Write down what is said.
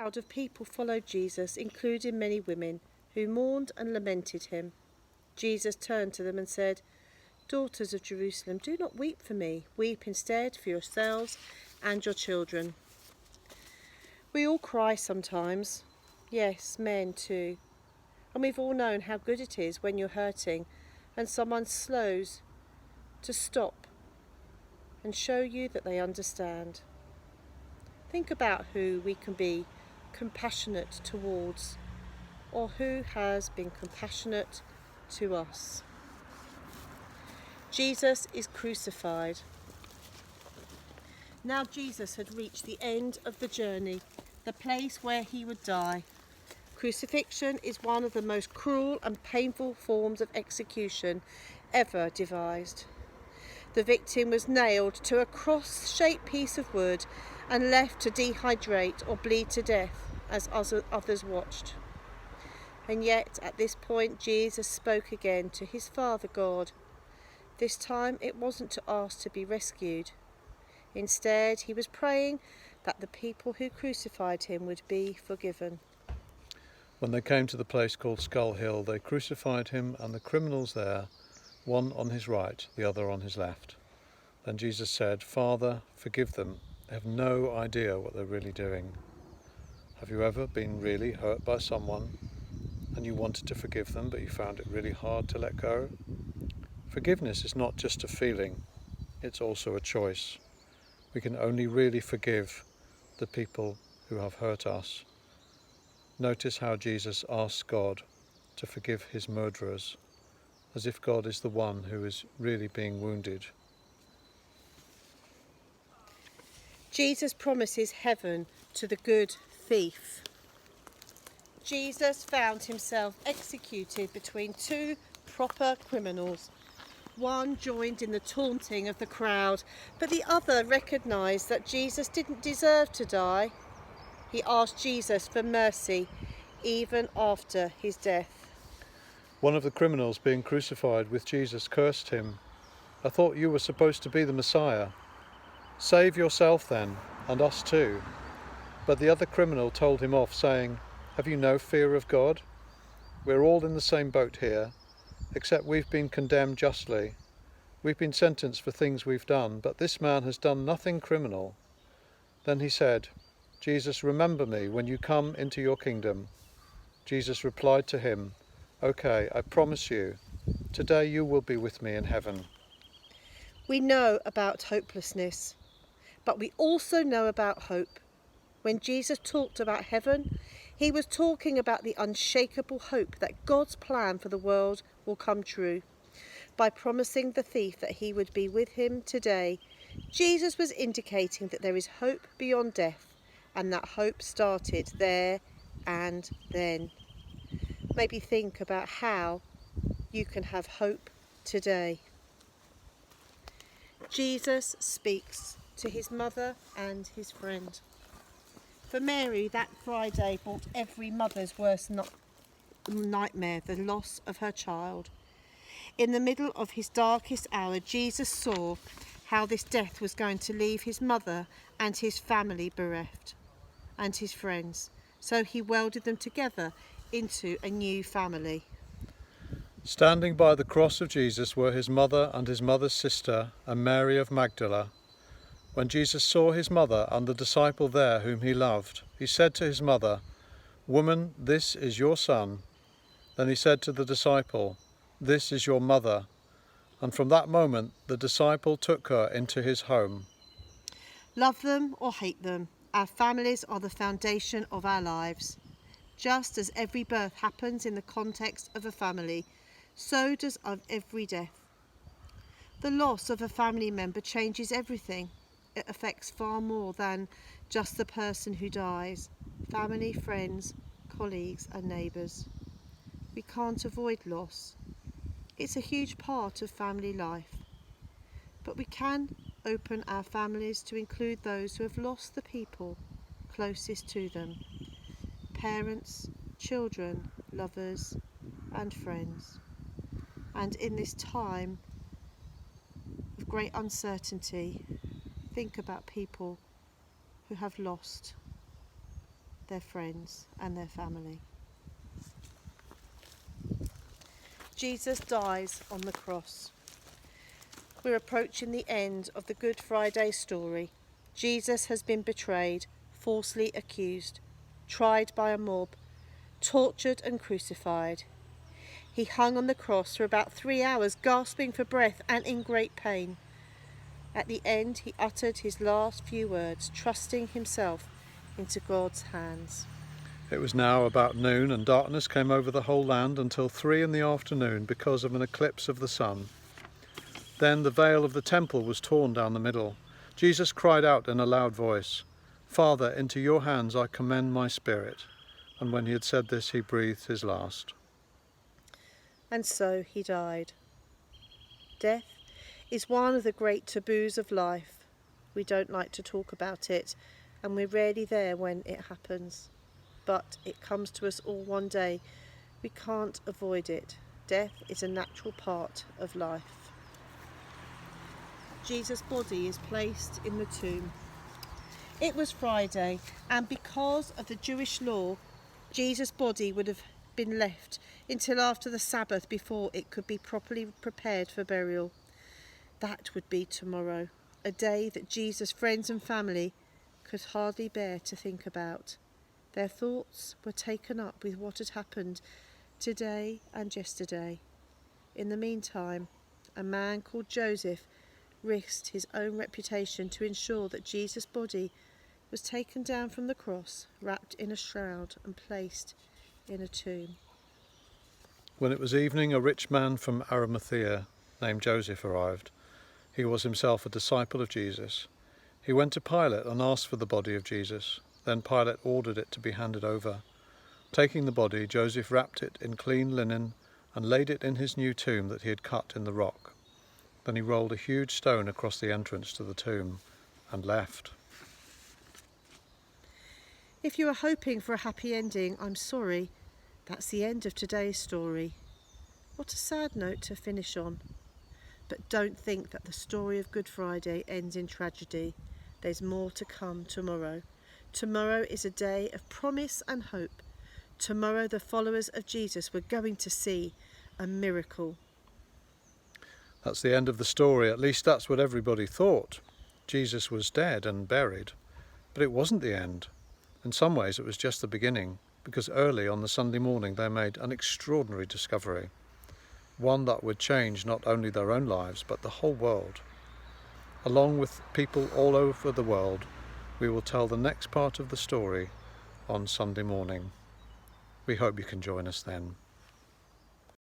crowd of people followed Jesus, including many women, who mourned and lamented him. Jesus turned to them and said, "Daughters of Jerusalem, do not weep for me. Weep instead for yourselves and your children." We all cry sometimes. Yes, men too. And we've all known how good it is when you're hurting and someone slows to stop and show you that they understand. Think about who we can be compassionate towards, or who has been compassionate to us. Jesus is crucified. Now Jesus had reached the end of the journey, the place where he would die. Crucifixion is one of the most cruel and painful forms of execution ever devised. The victim was nailed to a cross-shaped piece of wood and left to dehydrate or bleed to death as others watched. And yet, at this point, Jesus spoke again to his Father God. This time, it wasn't to ask to be rescued. Instead, he was praying that the people who crucified him would be forgiven. When they came to the place called Skull Hill, they crucified him and the criminals there, one on his right, the other on his left. Then Jesus said, "Father, forgive them. They have no idea what they're really doing." Have you ever been really hurt by someone and you wanted to forgive them, but you found it really hard to let go? Forgiveness is not just a feeling, it's also a choice. We can only really forgive the people who have hurt us. Notice how Jesus asks God to forgive his murderers, as if God is the one who is really being wounded. Jesus promises heaven to the good thief. Jesus found himself executed between two proper criminals. One joined in the taunting of the crowd, but the other recognised that Jesus didn't deserve to die. He asked Jesus for mercy, even after his death. One of the criminals being crucified with Jesus cursed him. "I thought you were supposed to be the Messiah. Save yourself then, and us too." But the other criminal told him off, saying, "Have you no fear of God? We're all in the same boat here, except we've been condemned justly. We've been sentenced for things we've done, but this man has done nothing criminal." Then he said, "Jesus, remember me when you come into your kingdom." Jesus replied to him, "Okay, I promise you, today you will be with me in heaven." We know about hopelessness, but we also know about hope. When Jesus talked about heaven, he was talking about the unshakable hope that God's plan for the world will come true. By promising the thief that he would be with him today, Jesus was indicating that there is hope beyond death, and that hope started there and then. Maybe think about how you can have hope today. Jesus speaks to his mother and his friend. For Mary, that Friday brought every mother's worst nightmare, the loss of her child. In the middle of his darkest hour, Jesus saw how this death was going to leave his mother and his family bereft, and his friends. So he welded them together into a new family. Standing by the cross of Jesus were his mother and his mother's sister and Mary of Magdala. When Jesus saw his mother and the disciple there whom he loved, he said to his mother, "Woman, this is your son." Then he said to the disciple, "This is your mother." And from that moment the disciple took her into his home. Love them or hate them, our families are the foundation of our lives. Just as every birth happens in the context of a family, so does every death. The loss of a family member changes everything. It affects far more than just the person who dies. Family, friends, colleagues and neighbours. We can't avoid loss. It's a huge part of family life. But we can open our families to include those who have lost the people closest to them. Parents, children, lovers and friends. And in this time of great uncertainty, think about people who have lost. their friends and their family. Jesus dies on the cross. We're approaching the end of the Good Friday story. Jesus has been betrayed, falsely accused, tried by a mob, tortured and crucified. He hung on the cross for about 3 hours, gasping for breath and in great pain. At the end, he uttered his last few words, trusting himself into God's hands. It was now about noon, and darkness came over the whole land until 3 in the afternoon because of an eclipse of the sun. Then the veil of the temple was torn down the middle. Jesus cried out in a loud voice, "Father, into your hands I commend my spirit." And when he had said this, he breathed his last. And so he died. Death is one of the great taboos of life. We don't like to talk about it, and we're rarely there when it happens. But it comes to us all one day. We can't avoid it. Death is a natural part of life. Jesus' body is placed in the tomb. It was Friday, and because of the Jewish law, Jesus' body would have been left until after the Sabbath before it could be properly prepared for burial. That would be tomorrow, a day that Jesus' friends and family could hardly bear to think about. Their thoughts were taken up with what had happened today and yesterday. In the meantime, a man called Joseph risked his own reputation to ensure that Jesus' body was taken down from the cross, wrapped in a shroud and placed in a tomb. When it was evening, a rich man from Arimathea named Joseph arrived. He was himself a disciple of Jesus. He went to Pilate and asked for the body of Jesus. Then Pilate ordered it to be handed over. Taking the body, Joseph wrapped it in clean linen and laid it in his new tomb that he had cut in the rock. Then he rolled a huge stone across the entrance to the tomb and left. If you are hoping for a happy ending, I'm sorry. That's the end of today's story. What a sad note to finish on. But don't think that the story of Good Friday ends in tragedy. There's more to come tomorrow. Tomorrow is a day of promise and hope. Tomorrow the followers of Jesus were going to see a miracle. That's the end of the story. At least that's what everybody thought. Jesus was dead and buried. But it wasn't the end. In some ways it was just the beginning, because early on the Sunday morning they made an extraordinary discovery. One that would change not only their own lives, but the whole world. Along with people all over the world, we will tell the next part of the story on Sunday morning. We hope you can join us then.